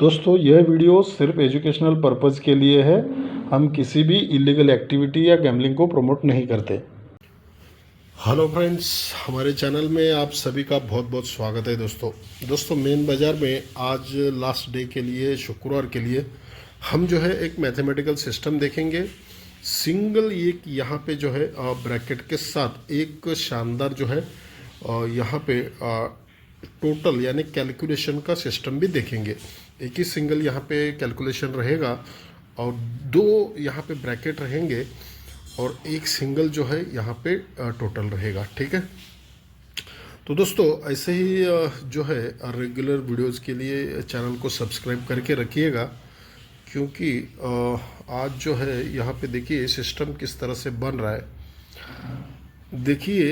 दोस्तों यह वीडियो सिर्फ एजुकेशनल पर्पज़ के लिए है। हम किसी भी इलीगल एक्टिविटी या गैम्बलिंग को प्रमोट नहीं करते। हेलो फ्रेंड्स, हमारे चैनल में आप सभी का बहुत बहुत स्वागत है। दोस्तों मेन बाज़ार में आज लास्ट डे के लिए, शुक्रवार के लिए हम जो है एक मैथमेटिकल सिस्टम देखेंगे। सिंगल एक यहाँ पे जो है ब्रैकेट के साथ एक शानदार जो है यहाँ पे टोटल यानी कैलकुलेशन का सिस्टम भी देखेंगे। एक ही सिंगल यहाँ पे कैलकुलेशन रहेगा और दो यहाँ पे ब्रैकेट रहेंगे और एक सिंगल जो है यहाँ पे टोटल रहेगा। ठीक है, तो दोस्तों ऐसे ही जो है रेगुलर वीडियोस के लिए चैनल को सब्सक्राइब करके रखिएगा, क्योंकि आज जो है यहाँ पे देखिए सिस्टम किस तरह से बन रहा है। देखिए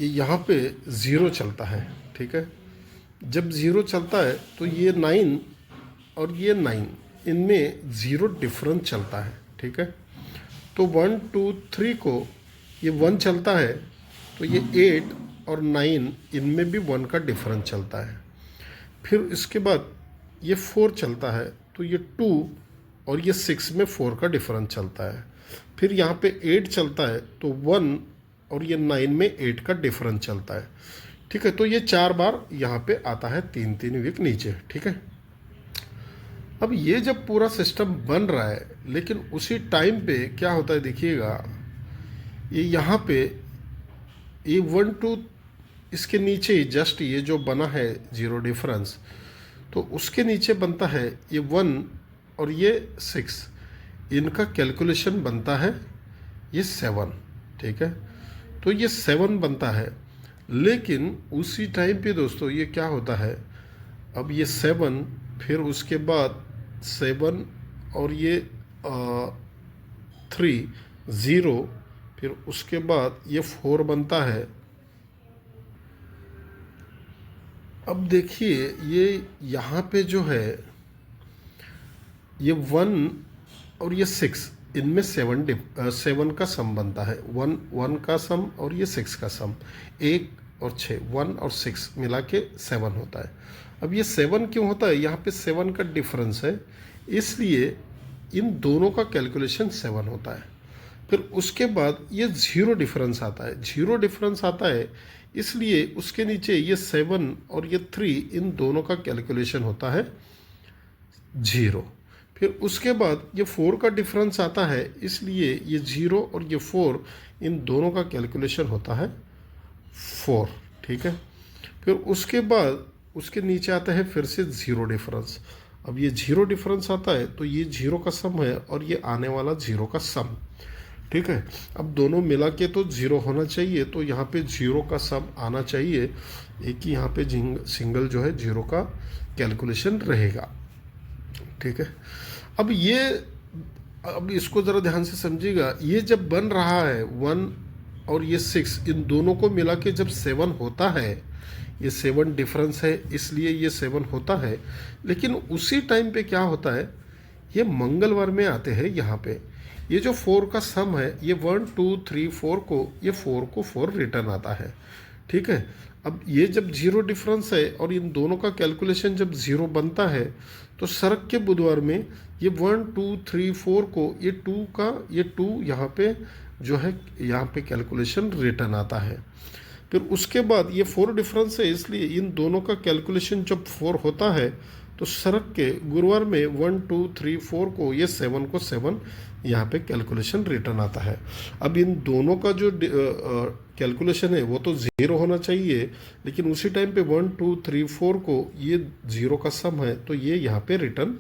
ये यहाँ पे ज़ीरो चलता है। ठीक है, जब ज़ीरो चलता है तो ये 9 और ये 9 इनमें ज़ीरो डिफरेंस चलता है। ठीक है, तो 1 2 3 को ये 1 चलता है तो ये 8 और 9 इनमें भी 1 का डिफरेंस चलता है। फिर इसके बाद ये 4 चलता है तो ये 2 और ये 6 में 4 का डिफरेंस चलता है। फिर यहाँ पे 8 चलता है तो 1 और ये 9 में 8 का डिफरेंस चलता है। ठीक है, तो ये 4 बार यहाँ पे आता है, 3 वीक नीचे। ठीक है, अब ये जब पूरा सिस्टम बन रहा है, लेकिन उसी टाइम पे क्या होता है देखिएगा, ये यहाँ पे ये 1 2 इसके नीचे ही जस्ट ये जो बना है जीरो डिफरेंस, तो उसके नीचे बनता है ये 1 और ये 6, इनका कैलकुलेशन बनता है ये 7। ठीक है, तो ये 7 बनता है। लेकिन उसी टाइम पे दोस्तों ये क्या होता है, अब ये 7 फिर उसके बाद 7 और ये 3 0, फिर उसके बाद ये 4 बनता है। अब देखिए ये यहाँ पे जो है ये 1 और ये 6, इनमें 7 का सम बनता है। 1 का सम और ये 6 का सम, 1 और 6, 1 और 6 मिला के 7 होता है। अब ये 7 क्यों होता है, यहाँ पे 7 का डिफरेंस है, इसलिए इन दोनों का कैलकुलेशन 7 होता है। फिर उसके बाद ये जीरो डिफरेंस आता है। जीरो डिफरेंस आता है इसलिए उसके नीचे ये 7 और ये 3, इन दोनों का कैलकुलेशन होता है 0। फिर उसके बाद ये 4 का डिफरेंस आता है, इसलिए ये 0 और ये 4, इन दोनों का कैलकुलेशन होता है 4। ठीक है, फिर उसके बाद उसके नीचे आता है फिर से जीरो डिफरेंस। अब ये जीरो डिफरेंस आता है तो ये 0 का सम है और ये आने वाला 0 का सम। ठीक है, अब दोनों मिला के तो 0 होना चाहिए, तो यहाँ पे 0 का सम आना चाहिए। एक ही यहाँ पे सिंगल जो है 0 का कैलकुलेशन रहेगा। ठीक है, अब इसको ज़रा ध्यान से समझिएगा। ये जब बन रहा है 1 और ये 6, इन दोनों को मिला के जब 7 होता है, ये 7 डिफरेंस है इसलिए ये 7 होता है। लेकिन उसी टाइम पे क्या होता है, ये मंगलवार में आते हैं यहाँ पे, ये जो 4 का सम है, ये 1 2 3 4 को, ये 4 को 4 रिटर्न आता है। ठीक है, अब ये जब जीरो डिफरेंस है और इन दोनों का कैलकुलेशन जब 0 बनता है, तो सरक के बुधवार में ये 1 2 3 4 को, ये 2 का ये 2 यहाँ पे जो है यहाँ पे कैलकुलेशन रिटर्न आता है। फिर उसके बाद ये 4 डिफरेंस है, इसलिए इन दोनों का कैलकुलेशन जब 4 होता है तो सरक के गुरुवार में 1 2 3 4 को, ये 7 को 7 यहाँ पे कैलकुलेशन रिटर्न आता है। अब इन दोनों का जो कैलकुलेशन है वो तो 0 होना चाहिए, लेकिन उसी टाइम पे 1 2 3 4 को ये 0 का सम है तो ये यहाँ पे रिटर्न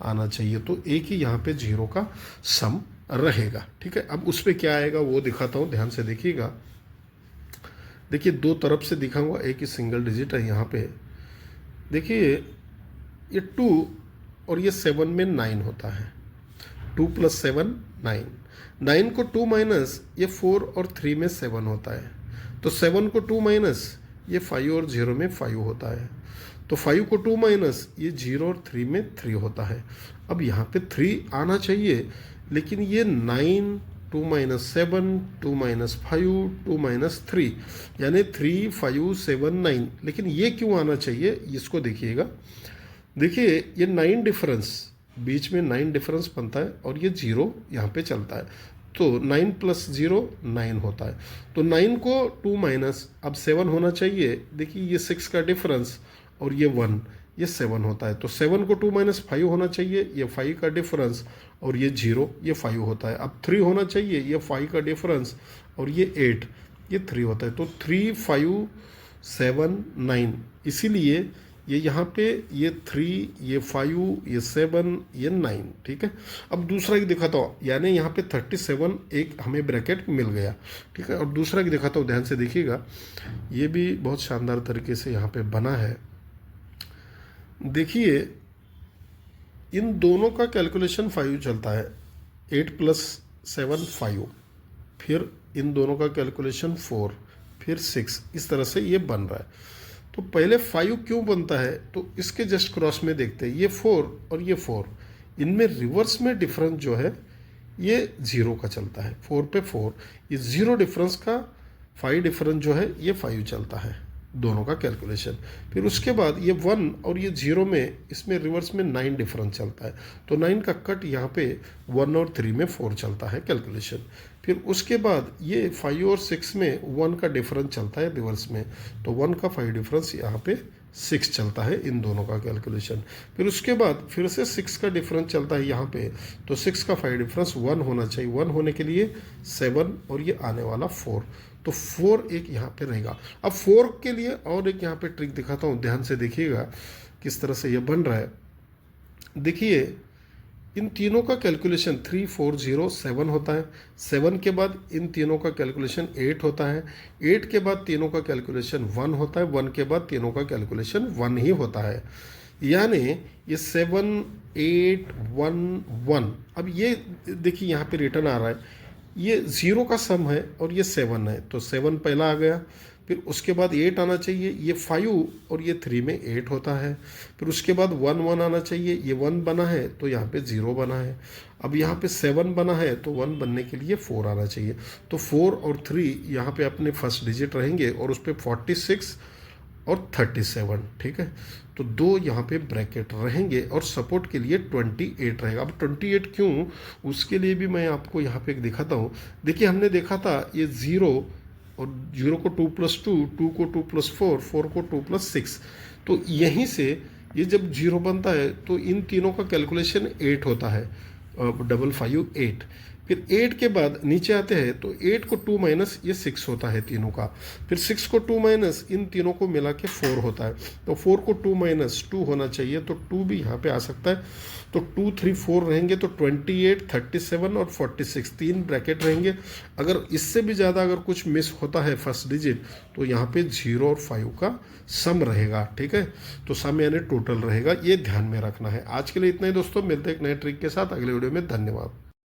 आना चाहिए, तो एक ही यहाँ पे 0 का सम रहेगा। ठीक है, अब उस पर क्या आएगा वो दिखाता हूँ, ध्यान से देखिएगा। देखिए दो तरफ से दिखाऊंगा, एक ही सिंगल डिजिट है यहाँ पे। देखिए ये 2 और ये 7 में 9 होता है, 2 + 7 9, 9 को 2 माइनस ये 4 और 3 में 7 होता है, तो 7 को 2 माइनस ये 5 और 0 में 5 होता है, तो 5 को 2 माइनस ये 0 और 3 में 3 होता है। अब यहाँ पे 3 आना चाहिए, लेकिन ये 9 2 - 7 2 - 5 2 - 3 यानी 3 5 7 9, लेकिन ये क्यों आना चाहिए इसको देखिएगा। देखिए ये 9 डिफरेंस, बीच में 9 डिफरेंस बनता है और ये 0 यहाँ पे चलता है, तो 9 प्लस 0 9 होता है। तो 9 को 2 माइनस, अब 7 होना चाहिए। देखिए ये 6 का डिफरेंस और ये 1, ये 7 होता है। तो 7 को 2 माइनस 5 होना चाहिए, ये 5 का डिफरेंस और ये 0, ये 5 होता है। अब 3 होना चाहिए, ये 5 का डिफरेंस और ये 8, ये 3 होता है। तो 3 5 7 9, इसीलिए ये यहाँ पे ये 3, ये 5, ये 7, ये 9, ठीक है। अब दूसरा एक दिखाता हूँ, यानी यहाँ पे 37 एक हमें ब्रैकेट मिल गया, ठीक है। और दूसरा एक दिखाता हूँ, ध्यान से देखिएगा, ये भी बहुत शानदार तरीके से यहाँ पे बना है। देखिए इन दोनों का कैलकुलेशन 5 चलता है, 8 प्लस 7 5, फिर इन दोनों का कैलकुलेशन 4, फिर 6, इस तरह से ये बन रहा है। तो पहले 5 क्यों बनता है, तो इसके जस्ट क्रॉस में देखते हैं, ये 4 और ये 4, इनमें रिवर्स में डिफरेंस जो है ये 0 का चलता है, 4 पे 4, ये 0 डिफरेंस का 5 डिफरेंस जो है ये 5 चलता है, दोनों का कैलकुलेशन। फिर उसके बाद ये 1 और ये 0 में, इसमें रिवर्स में 9 डिफरेंस चलता है, तो 9 का कट यहाँ पे 1 और 3 में 4 चलता है कैलकुलेशन। फिर उसके बाद ये 5 और 6 में 1 का डिफरेंस चलता है रिवर्स में, तो 1 का 5 डिफरेंस यहाँ पे 6 चलता है, इन दोनों का कैलकुलेशन। फिर उसके बाद फिर से 6 का डिफरेंस चलता है यहाँ पे, तो 6 का 5 डिफरेंस 1 होना चाहिए, 1 होने के लिए 7 और ये आने वाला 4, तो 4 एक यहाँ पे रहेगा। अब 4 के लिए और एक यहाँ पे ट्रिक दिखाता हूँ, ध्यान से देखिएगा किस तरह से ये बन रहा है। देखिए इन तीनों का कैलकुलेशन 3 4 0 7 होता है, 7 के बाद इन तीनों का कैलकुलेशन 8 होता है, 8 के बाद तीनों का कैलकुलेशन 1 होता है, 1 के बाद तीनों का कैलकुलेशन 1 ही होता है, यानी ये 7 8 1 1। अब ये देखिए यहाँ पे रिटर्न आ रहा है, ये 0 का सम है और ये 7 है, तो 7 पहला आ गया। फिर उसके बाद 8 आना चाहिए, ये 5 और ये 3 में 8 होता है। फिर उसके बाद 1 1 आना चाहिए, ये 1 बना है तो यहाँ पे 0 बना है। अब यहाँ पे 7 बना है तो 1 बनने के लिए 4 आना चाहिए, तो 4 और 3 यहाँ पे अपने फर्स्ट डिजिट रहेंगे और उस पर 46 और 37, ठीक है। तो 2 यहाँ पे ब्रैकेट रहेंगे और सपोर्ट के लिए 28 रहेगा। अब 28 क्यों, उसके लिए भी मैं आपको यहाँ पे एक दिखाता हूँ। देखिए हमने देखा था ये 0 और 0 को 2 + 2, 2 को 2 + 4, 4 को 2 + 6, तो यहीं से ये जब 0 बनता है तो इन तीनों का कैलकुलेशन 8 होता है, 5 5 8। फिर 8 के बाद नीचे आते हैं तो 8 को 2 माइनस ये 6 होता है तीनों का, फिर 6 को 2 माइनस इन तीनों को मिला के 4 होता है, तो 4 को 2 माइनस 2 होना चाहिए, तो 2 भी यहाँ पे आ सकता है, तो 2 3 4 रहेंगे, तो 28 37 और 46 3 ब्रैकेट रहेंगे। अगर इससे भी ज़्यादा अगर कुछ मिस होता है फर्स्ट डिजिट तो यहाँ पे 0 और 5 का सम रहेगा, ठीक है। तो सम यानी टोटल रहेगा, ये ध्यान में रखना है। आज के लिए इतना ही दोस्तों, मिलते हैं एक नए ट्रिक के साथ अगले वीडियो में। धन्यवाद।